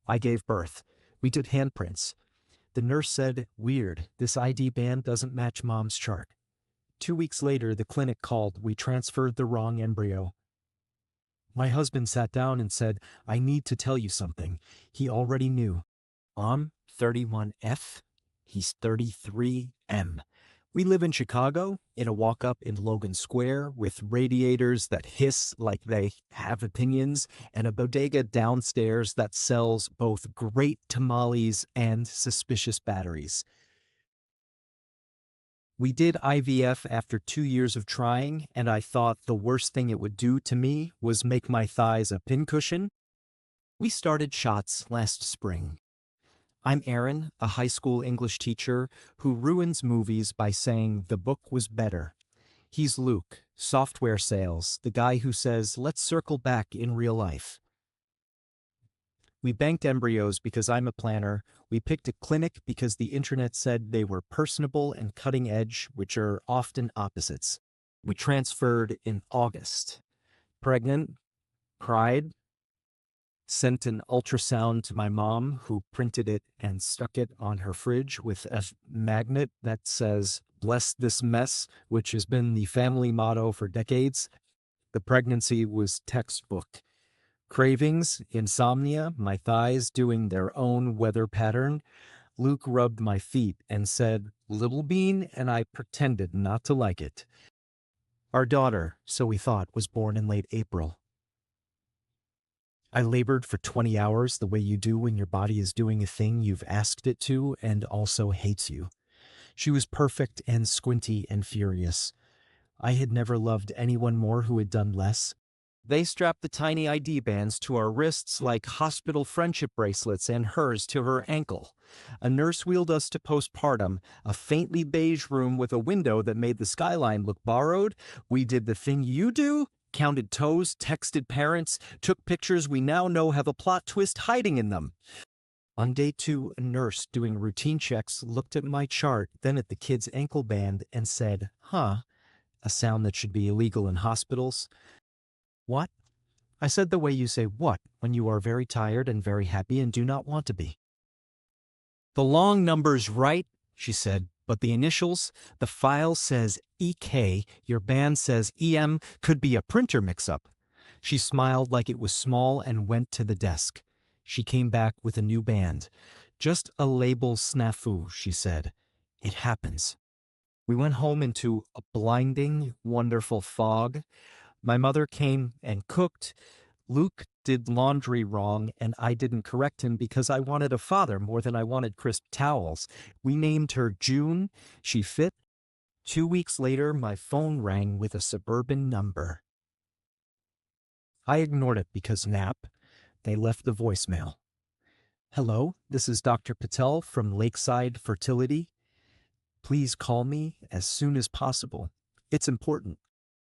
I gave birth. We did handprints. The nurse said, "Weird, this ID band doesn't match mom's chart." 2 weeks later, the clinic called. We transferred the wrong embryo. My husband sat down and said, "I need to tell you something." He already knew. I'm 31F. He's 33M. We live in Chicago, in a walk-up in Logan Square, with radiators that hiss like they have opinions, and a bodega downstairs that sells both great tamales and suspicious batteries. We did IVF after 2 years of trying, and I thought the worst thing it would do to me was make my thighs a pincushion. We started shots last spring. I'm Aaron, a high school English teacher who ruins movies by saying the book was better. He's Luke, software sales, the guy who says, "Let's circle back in real life." We banked embryos because I'm a planner. We picked a clinic because the internet said they were personable and cutting edge, which are often opposites. We transferred in August. Pregnant, cried, sent an ultrasound to my mom, who printed it and stuck it on her fridge with a magnet that says, "Bless this mess," which has been the family motto for decades. The pregnancy was textbook. Cravings, insomnia, my thighs doing their own weather pattern. Luke rubbed my feet and said, "Little bean," and I pretended not to like it. Our daughter, so we thought, was born in late April. I labored for 20 hours the way you do when your body is doing a thing you've asked it to and also hates you. She was perfect and squinty and furious. I had never loved anyone more who had done less. They strapped the tiny ID bands to our wrists like hospital friendship bracelets and hers to her ankle. A nurse wheeled us to postpartum, a faintly beige room with a window that made the skyline look borrowed. We did the thing you do, counted toes, texted parents, took pictures we now know have a plot twist hiding in them. On day 2, a nurse doing routine checks looked at my chart, then at the kid's ankle band and said, "Huh," a sound that should be illegal in hospitals. "What?" I said the way you say "what" when you are very tired and very happy and do not want to be. "The long number's right," she said, "but the initials, the file says EK, your band says EM, could be a printer mix-up." She smiled like it was small and went to the desk. She came back with a new band. "Just a label snafu," she said. "It happens." We went home into a blinding, wonderful fog. My mother came and cooked. Luke did laundry wrong, and I didn't correct him because I wanted a father more than I wanted crisp towels. We named her June. She fit. 2 weeks later, my phone rang with a suburban number. I ignored it because nap. They left the voicemail. "Hello, this is Dr. Patel from Lakeside Fertility. Please call me as soon as possible. It's important."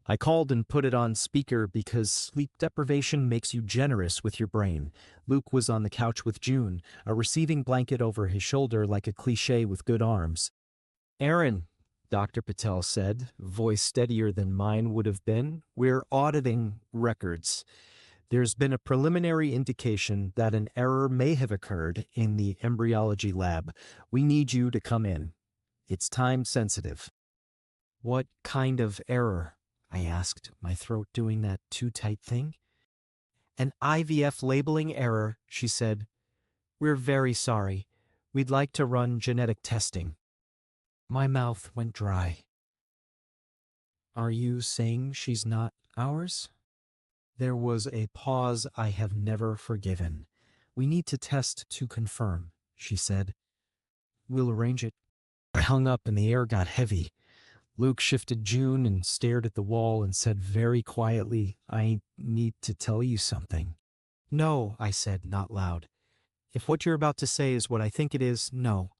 I called and put it on speaker because sleep deprivation makes you generous with your brain. Luke was on the couch with June, a receiving blanket over his shoulder like a cliché with good arms. "Aaron," Dr. Patel said, voice steadier than mine would have been, "we're auditing records. There's been a preliminary indication that an error may have occurred in the embryology lab. We need you to come in. It's time sensitive." "What kind of error?" I asked, my throat doing that too tight thing. "An IVF labeling error," she said. "We're very sorry. We'd like to run genetic testing." My mouth went dry. "Are you saying she's not ours?" There was a pause I have never forgiven. "We need to test to confirm," she said. "We'll arrange it." I hung up and the air got heavy. Luke shifted June and stared at the wall and said very quietly, "I need to tell you something." "No," I said, not loud. "If what you're about to say is what I think it is, no."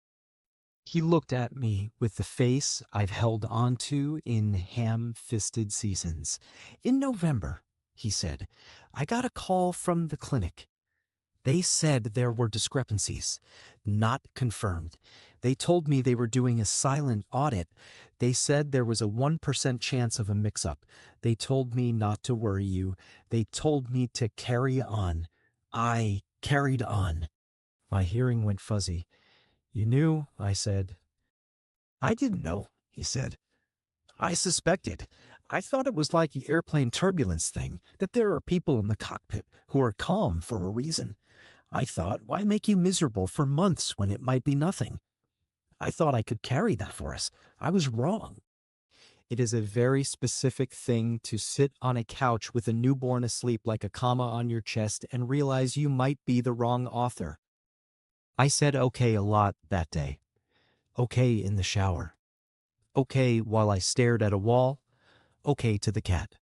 He looked at me with the face I've held onto in ham-fisted seasons. "In November," he said, "I got a call from the clinic. They said there were discrepancies, not confirmed. They told me they were doing a silent audit. They said there was a 1% chance of a mix-up. They told me not to worry you. They told me to carry on. I carried on." My hearing went fuzzy. "You knew," I said. I didn't know, he said. I suspected. I thought it was like the airplane turbulence thing, that there are people in the cockpit who are calm for a reason. I thought, why make you miserable for months when it might be nothing? I thought I could carry that for us. I was wrong. It is a very specific thing to sit on a couch with a newborn asleep like a comma on your chest and realize you might be the wrong author. I said okay a lot that day. Okay in the shower. Okay while I stared at a wall. Okay to the cat.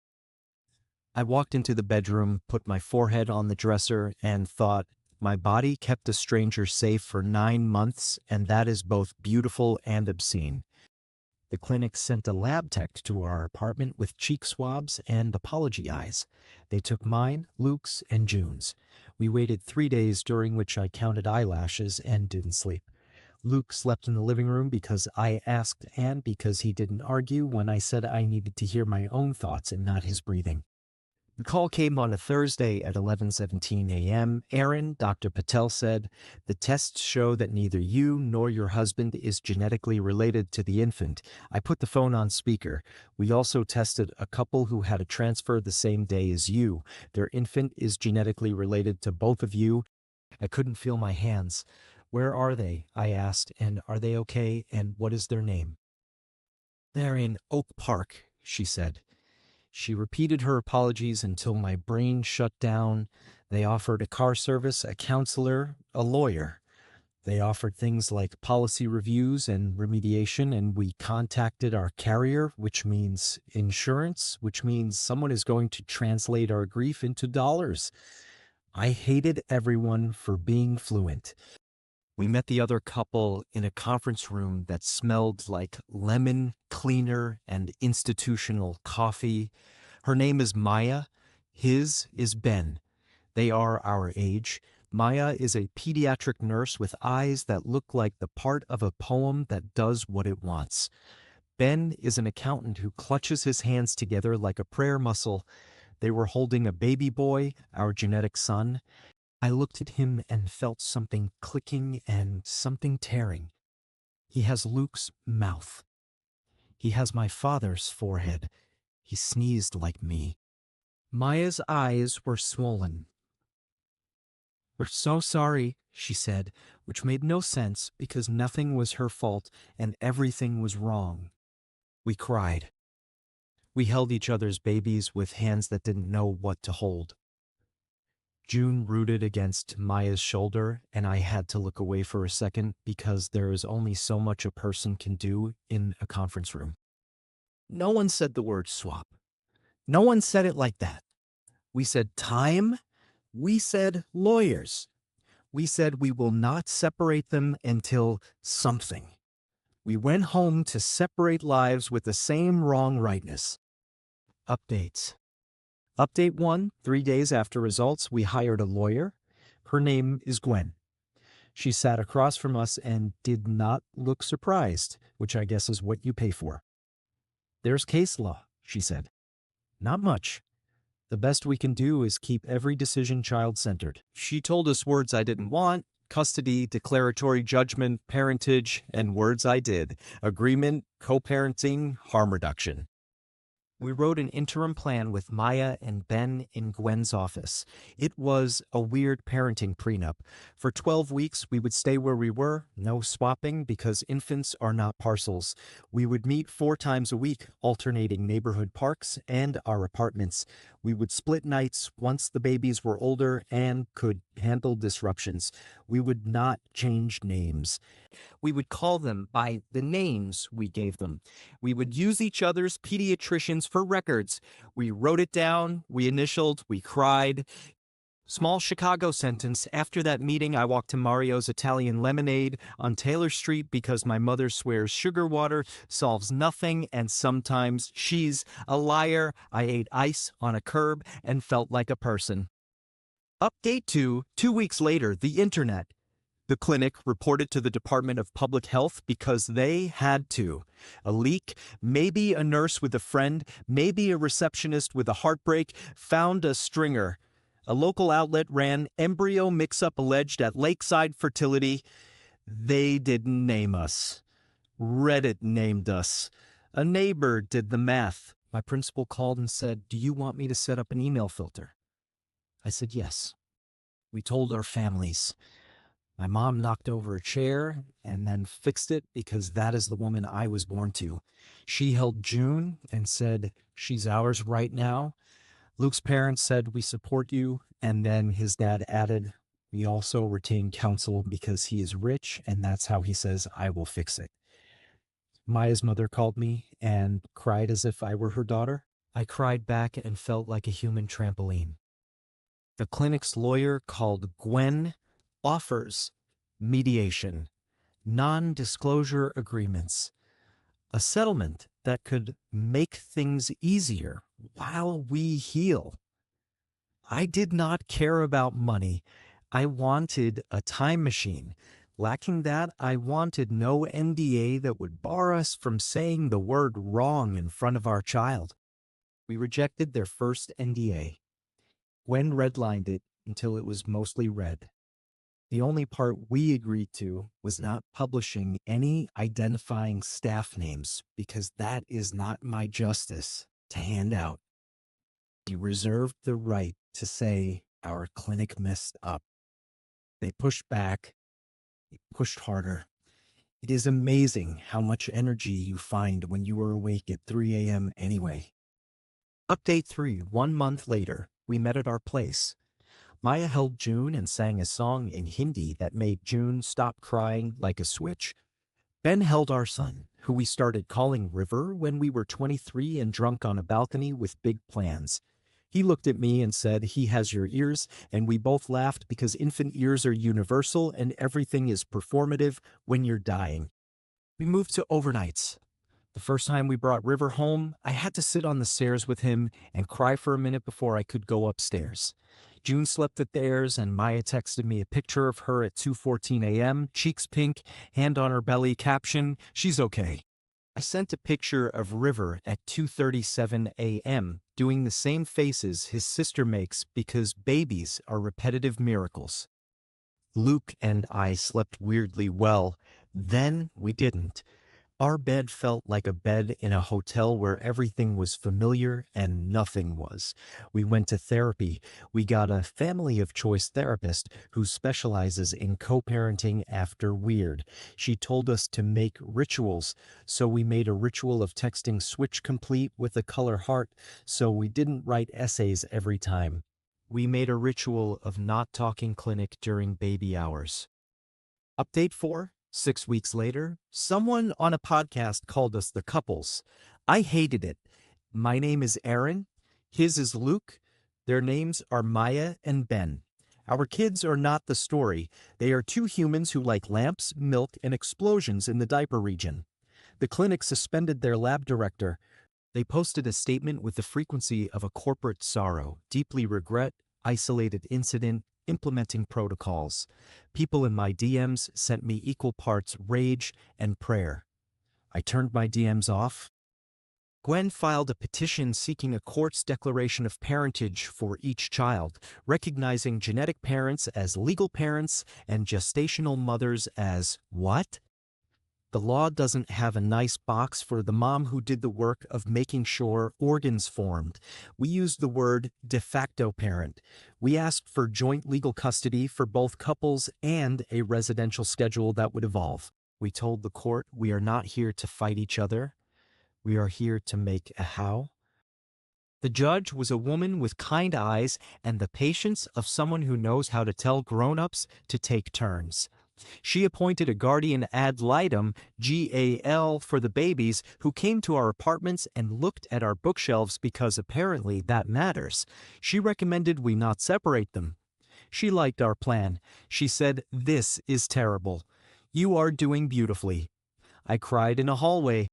I walked into the bedroom, put my forehead on the dresser, and thought, my body kept a stranger safe for 9 months, and that is both beautiful and obscene. The clinic sent a lab tech to our apartment with cheek swabs and apology eyes. They took mine, Luke's, and June's. We waited 3 days, during which I counted eyelashes and didn't sleep. Luke slept in the living room because I asked and because he didn't argue when I said I needed to hear my own thoughts and not his breathing. The call came on a Thursday at 11:17 a.m. Aaron, Dr. Patel said, "The tests show that neither you nor your husband is genetically related to the infant." I put the phone on speaker. "We also tested a couple who had a transfer the same day as you. Their infant is genetically related to both of you." I couldn't feel my hands. "Where are they?" I asked, "and are they okay, and what is their name?" "They're in Oak Park," she said. She repeated her apologies until my brain shut down. They offered a car service, a counselor, a lawyer. They offered things like policy reviews and remediation, and we contacted our carrier, which means insurance, which means someone is going to translate our grief into dollars. I hated everyone for being fluent. We met the other couple in a conference room that smelled like lemon, cleaner, and institutional coffee. Her name is Maya. His is Ben. They are our age. Maya is a pediatric nurse with eyes that look like the part of a poem that does what it wants. Ben is an accountant who clutches his hands together like a prayer muscle. They were holding a baby boy, our genetic son. I looked at him and felt something clicking and something tearing. He has Luke's mouth. He has my father's forehead. He sneezed like me. Maya's eyes were swollen. "We're so sorry," she said, which made no sense because nothing was her fault and everything was wrong. We cried. We held each other's babies with hands that didn't know what to hold. June rooted against Maya's shoulder, and I had to look away for a second because there is only so much a person can do in a conference room. No one said the word swap. No one said it like that. We said time. We said lawyers. We said we will not separate them until something. We went home to separate lives with the same wrong rightness. Updates. Update 1, 3 days after results, we hired a lawyer. Her name is Gwen. She sat across from us and did not look surprised, which I guess is what you pay for. "There's case law," she said. "Not much. The best we can do is keep every decision child-centered." She told us words I didn't want: custody, declaratory judgment, parentage, and words I did: agreement, co-parenting, harm reduction. We wrote an interim plan with Maya and Ben in Gwen's office. It was a weird parenting prenup. For 12 weeks, we would stay where we were, no swapping because infants are not parcels. We would meet 4 times a week, alternating neighborhood parks and our apartments. We would split nights once the babies were older and could handle disruptions. We would not change names. We would call them by the names we gave them. We would use each other's pediatricians for records. We wrote it down, we initialed, we cried. Small Chicago sentence: after that meeting, I walked to Mario's Italian Lemonade on Taylor Street because my mother swears sugar water solves nothing and sometimes she's a liar. I ate ice on a curb and felt like a person. Update 2, 2 weeks later, the internet. The clinic reported to the Department of Public Health because they had to. A leak, maybe a nurse with a friend, maybe a receptionist with a heartbreak, found a stringer. A local outlet ran embryo mix-up alleged at Lakeside Fertility. They didn't name us. Reddit named us. A neighbor did the math. My principal called and said, "Do you want me to set up an email filter?" I said yes. We told our families. My mom knocked over a chair and then fixed it because that is the woman I was born to. She held June and said, "She's ours right now." Luke's parents said, "We support you." And then his dad added, "We also retain counsel because he is rich, and that's how he says I will fix it." Maya's mother called me and cried as if I were her daughter. I cried back and felt like a human trampoline. The clinic's lawyer called Gwen offers mediation, non-disclosure agreements, a settlement that could make things easier while we heal. I did not care about money. I wanted a time machine. Lacking that, I wanted no NDA that would bar us from saying the word wrong in front of our child. We rejected their first NDA. Gwen redlined it until it was mostly red. The only part we agreed to was not publishing any identifying staff names because that is not my justice to hand out. We reserved the right to say our clinic messed up. They pushed back. They pushed harder. It is amazing how much energy you find when you are awake at 3 a.m. anyway. Update 3. 1 month later, we met at our place. Maya held June and sang a song in Hindi that made June stop crying like a switch. Ben held our son, who we started calling River when we were 23 and drunk on a balcony with big plans. He looked at me and said, "He has your ears," and we both laughed because infant ears are universal and everything is performative when you're dying. We moved to overnights. The first time we brought River home, I had to sit on the stairs with him and cry for a minute before I could go upstairs. June slept at theirs, and Maya texted me a picture of her at 2:14 a.m., cheeks pink, hand on her belly, caption, "She's okay." I sent a picture of River at 2:37 a.m., doing the same faces his sister makes because babies are repetitive miracles. Luke and I slept weirdly well. Then we didn't. Our bed felt like a bed in a hotel where everything was familiar and nothing was. We went to therapy. We got a family of choice therapist who specializes in co-parenting after weird. She told us to make rituals, so we made a ritual of texting switch complete with a color heart so we didn't write essays every time. We made a ritual of not talking clinic during baby hours. Update 4. 6 weeks later, someone on a podcast called us the couples. I hated it. My name is Aaron. His is Luke. Their names are Maya and Ben. Our kids are not the story. They are two humans who like lamps, milk, and explosions in the diaper region. The clinic suspended their lab director. They posted a statement with the frequency of a corporate sorrow, deeply regret, isolated incident, implementing protocols. People in my DMs sent me equal parts rage and prayer. I turned my DMs off. Gwen filed a petition seeking a court's declaration of parentage for each child, recognizing genetic parents as legal parents and gestational mothers as what? The law doesn't have a nice box for the mom who did the work of making sure organs formed. We used the word de facto parent. We asked for joint legal custody for both couples and a residential schedule that would evolve. We told the court we are not here to fight each other. We are here to make a how. The judge was a woman with kind eyes and the patience of someone who knows how to tell grown-ups to take turns. She appointed a guardian ad litem, GAL, for the babies who came to our apartments and looked at our bookshelves because apparently that matters. She recommended we not separate them. She liked our plan. She said, "This is terrible. You are doing beautifully." I cried in a hallway.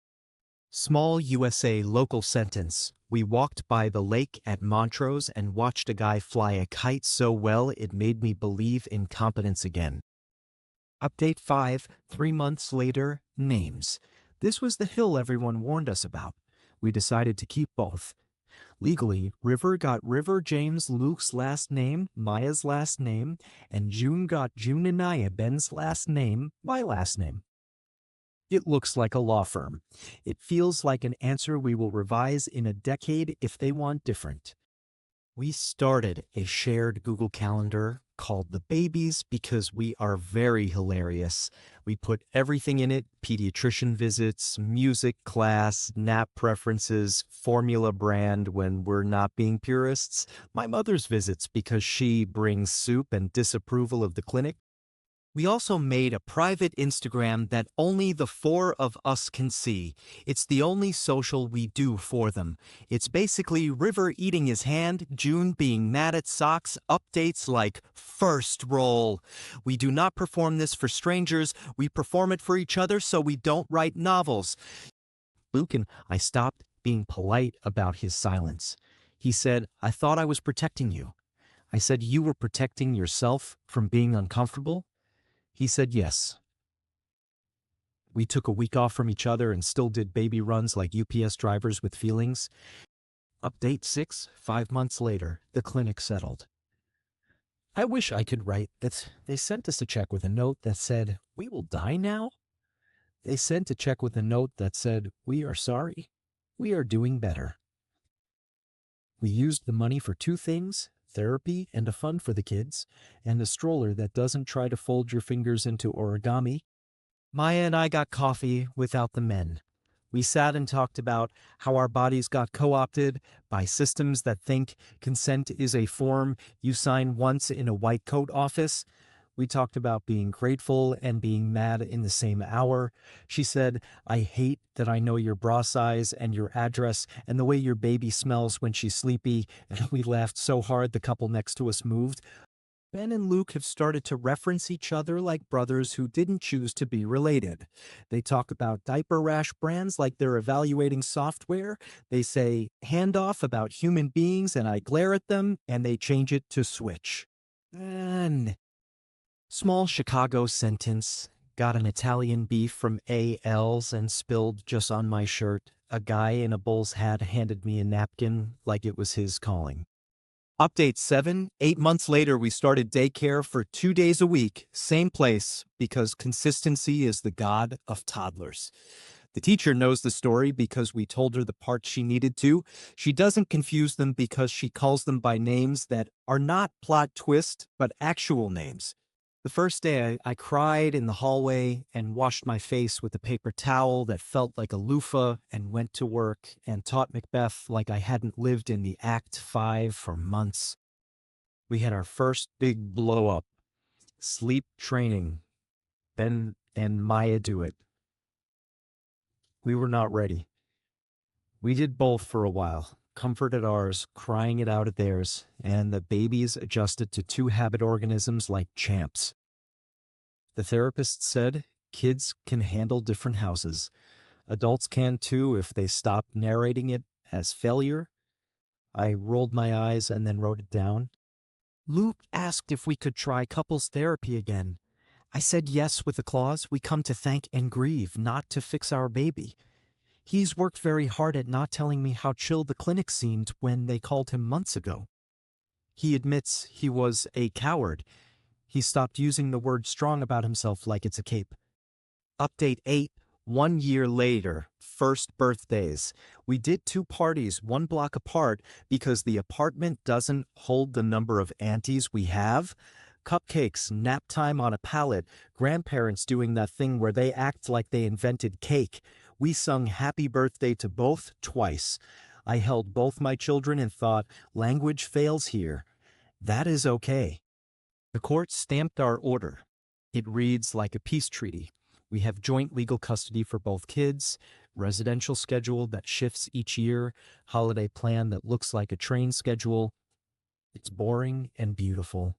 Small USA local sentence. We walked by the lake at Montrose and watched a guy fly a kite so well it made me believe in competence again. Update 5. 3 months later, names. This was the hill everyone warned us about. We decided to keep both. Legally, River got River James Luke's last name, Maya's last name, and June got June Anaya Ben's last name, my last name. It looks like a law firm. It feels like an answer we will revise in a decade if they want different. We started a shared Google Calendar called The Babies because we are very hilarious. We put everything in it: pediatrician visits, music class, nap preferences, formula brand when we're not being purists, my mother's visits because she brings soup and disapproval of the clinic. We also made a private Instagram that only the four of us can see. It's the only social we do for them. It's basically River eating his hand, June being mad at socks, updates like first roll. We do not perform this for strangers, we perform it for each other so we don't write novels. Luke and I stopped being polite about his silence. He said, "I thought I was protecting you." I said, "You were protecting yourself from being uncomfortable?" He said yes. We took a week off from each other and still did baby runs like UPS drivers with feelings. Update 6, 5 months later, the clinic settled. I wish I could write that they sent us a check with a note that said, "We will die now." They sent a check with a note that said, "We are sorry. We are doing better." We used the money for two things: therapy and a fund for the kids, and a stroller that doesn't try to fold your fingers into origami. Maya and I got coffee without the men. We sat and talked about how our bodies got co-opted by systems that think consent is a form you sign once in a white coat office. We talked about being grateful and being mad in the same hour. She said, "I hate that I know your bra size and your address and the way your baby smells when she's sleepy," and we laughed so hard the couple next to us moved. Ben and Luke have started to reference each other like brothers who didn't choose to be related. They talk about diaper rash brands like they're evaluating software. They say handoff about human beings and I glare at them and they change it to switch. And small Chicago sentence. Got an Italian beef from AL's and spilled just on my shirt. A guy in a bull's hat handed me a napkin like it was his calling. Update 7, 8 months later, we started daycare for 2 days a week, same place, because consistency is the god of toddlers. The teacher knows the story because we told her the part she needed to. She doesn't confuse them because she calls them by names that are not plot twist, but actual names. The first day, I cried in the hallway and washed my face with a paper towel that felt like a loofah and went to work and taught Macbeth like I hadn't lived in the Act 5 for months. We had our first big blow-up. Sleep training. Ben and Maya do it. We were not ready. We did both for a while. Comfort at ours, crying it out at theirs, and the babies adjusted to two habit organisms like champs. The therapist said kids can handle different houses. Adults can too if they stop narrating it as failure. I rolled my eyes and then wrote it down. Luke asked if we could try couples therapy again. I said yes with a clause: we come to thank and grieve, not to fix our baby. He's worked very hard at not telling me how chill the clinic seemed when they called him months ago. He admits he was a coward. He stopped using the word strong about himself like it's a cape. Update 8, 1 year later, first birthdays. We did two parties 1 block apart because the apartment doesn't hold the number of aunties we have. Cupcakes, nap time on a pallet, grandparents doing that thing where they act like they invented cake. We sung happy birthday to both twice. I held both my children and thought, language fails here. That is okay. The court stamped our order. It reads like a peace treaty. We have joint legal custody for both kids, residential schedule that shifts each year, holiday plan that looks like a train schedule. It's boring and beautiful.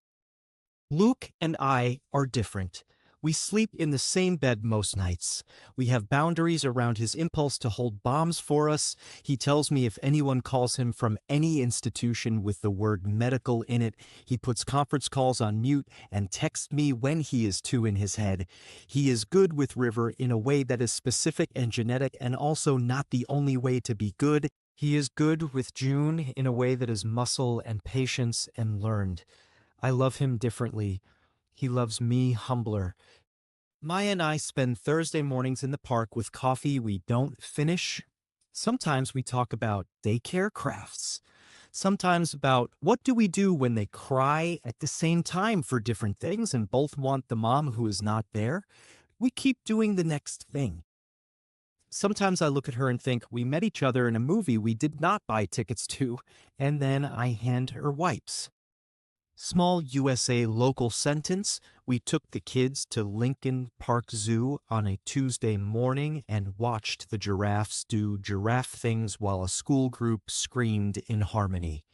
Luke and I are different. We sleep in the same bed most nights. We have boundaries around his impulse to hold bombs for us. He tells me if anyone calls him from any institution with the word medical in it, he puts conference calls on mute and texts me when he is too in his head. He is good with River in a way that is specific and genetic and also not the only way to be good. He is good with June in a way that is muscle and patience and learned. I love him differently. He loves me humbler. Maya and I spend Thursday mornings in the park with coffee we don't finish. Sometimes we talk about daycare crafts. Sometimes about what do we do when they cry at the same time for different things and both want the mom who is not there. We keep doing the next thing. Sometimes I look at her and think we met each other in a movie we did not buy tickets to, and then I hand her wipes. Small USA local sentence. We took the kids to Lincoln Park Zoo on a Tuesday morning and watched the giraffes do giraffe things while a school group screamed in harmony.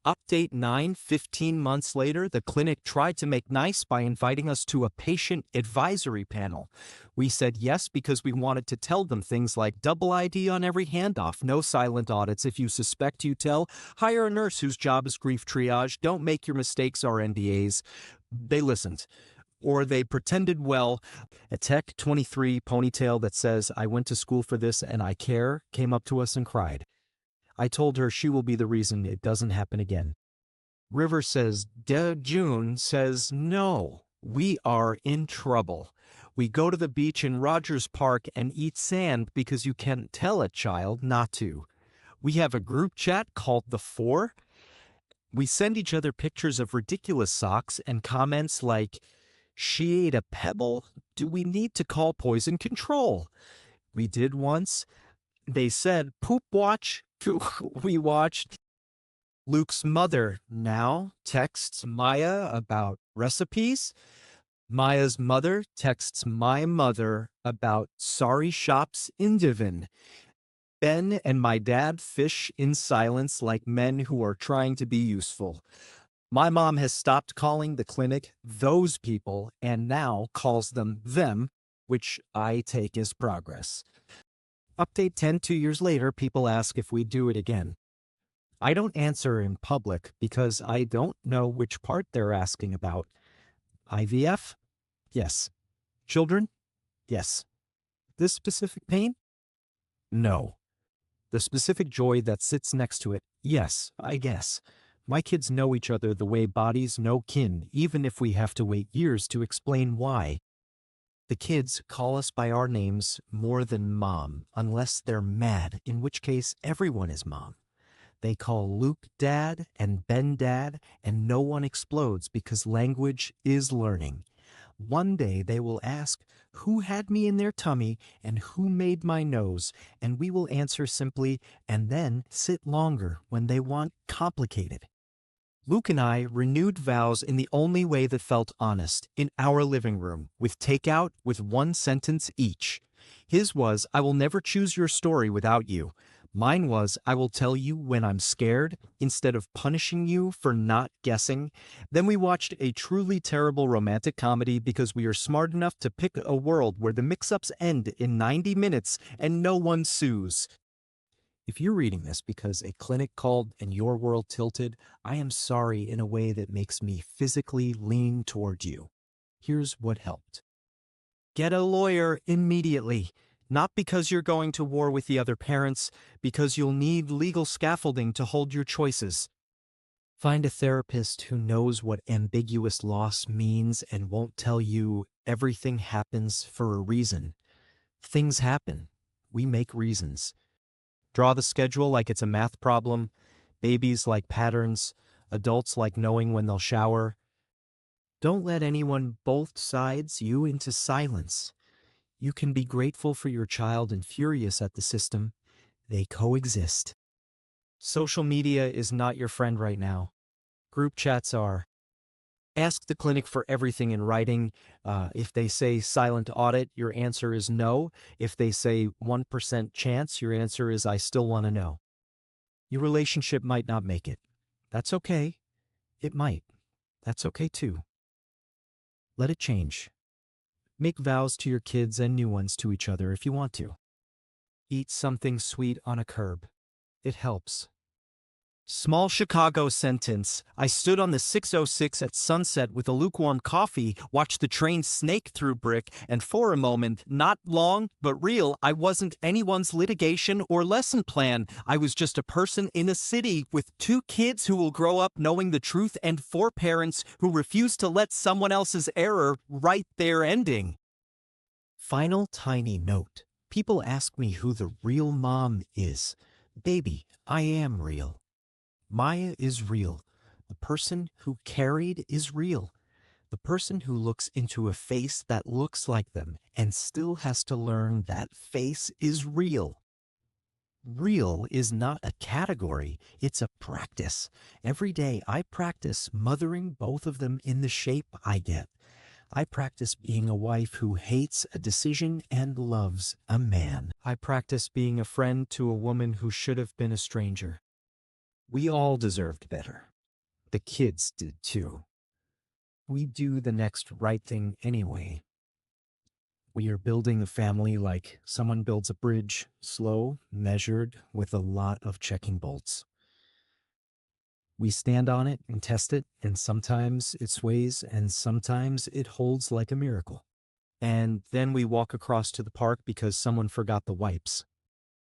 Update 9, 15 months later, the clinic tried to make nice by inviting us to a patient advisory panel. We said yes because we wanted to tell them things like double ID on every handoff, no silent audits if you suspect you tell, hire a nurse whose job is grief triage, don't make your mistakes our NDAs. They listened. Or they pretended well. A Tech 23 ponytail that says, I went to school for this and I care, came up to us and cried. I told her she will be the reason it doesn't happen again. River says, June says, no, we are in trouble. We go to the beach in Rogers Park and eat sand because you can't tell a child not to. We have a group chat called The Four. We send each other pictures of ridiculous socks and comments like, she ate a pebble? Do we need to call poison control? We did once. They said, poop watch. We watched. Luke's mother now texts Maya about recipes. Maya's mother texts my mother about sorry shops in Divin. Ben and my dad fish in silence like men who are trying to be useful. My mom has stopped calling the clinic those people and now calls them them, which I take as progress. Update 10, 2 years later, people ask if we do it again. I don't answer in public because I don't know which part they're asking about. IVF? Yes. Children? Yes. This specific pain? No. The specific joy that sits next to it? Yes, I guess. My kids know each other the way bodies know kin, even if we have to wait years to explain why. The kids call us by our names more than mom, unless they're mad, in which case everyone is mom. They call Luke dad and Ben dad, and no one explodes because language is learning. One day they will ask, who had me in their tummy and who made my nose? And we will answer simply, and then sit longer when they want complicated. Luke and I renewed vows in the only way that felt honest, in our living room, with takeout, with one sentence each. His was, I will never choose your story without you. Mine was, I will tell you when I'm scared, instead of punishing you for not guessing. Then we watched a truly terrible romantic comedy because we are smart enough to pick a world where the mix-ups end in 90 minutes and no one sues. If you're reading this because a clinic called and your world tilted, I am sorry in a way that makes me physically lean toward you. Here's what helped. Get a lawyer immediately. Not because you're going to war with the other parents, because you'll need legal scaffolding to hold your choices. Find a therapist who knows what ambiguous loss means and won't tell you everything happens for a reason. Things happen. We make reasons. Draw the schedule like it's a math problem. Babies like patterns. Adults like knowing when they'll shower. Don't let anyone both sides you into silence. You can be grateful for your child and furious at the system. They coexist. Social media is not your friend right now. Group chats are. Ask the clinic for everything in writing. If they say silent audit, your answer is no. If they say 1% chance, your answer is I still want to know. Your relationship might not make it. That's okay. It might. That's okay too. Let it change. Make vows to your kids and new ones to each other if you want to. Eat something sweet on a curb. It helps. Small Chicago sentence. I stood on the 606 at sunset with a lukewarm coffee, watched the train snake through brick, and for a moment, not long, but real, I wasn't anyone's litigation or lesson plan. I was just a person in a city with 2 kids who will grow up knowing the truth and 4 parents who refuse to let someone else's error write their ending. Final tiny note. People ask me who the real mom is. Baby, I am real. Maya is real. The person who carried is real. The person who looks into a face that looks like them and still has to learn that face is real. Real is not a category, it's a practice. Every day I practice mothering both of them in the shape I get. I practice being a wife who hates a decision and loves a man. I practice being a friend to a woman who should have been a stranger. We all deserved better. The kids did too. We do the next right thing anyway. We are building a family like someone builds a bridge, slow, measured, with a lot of checking bolts. We stand on it and test it, and sometimes it sways, and sometimes it holds like a miracle. And then we walk across to the park because someone forgot the wipes.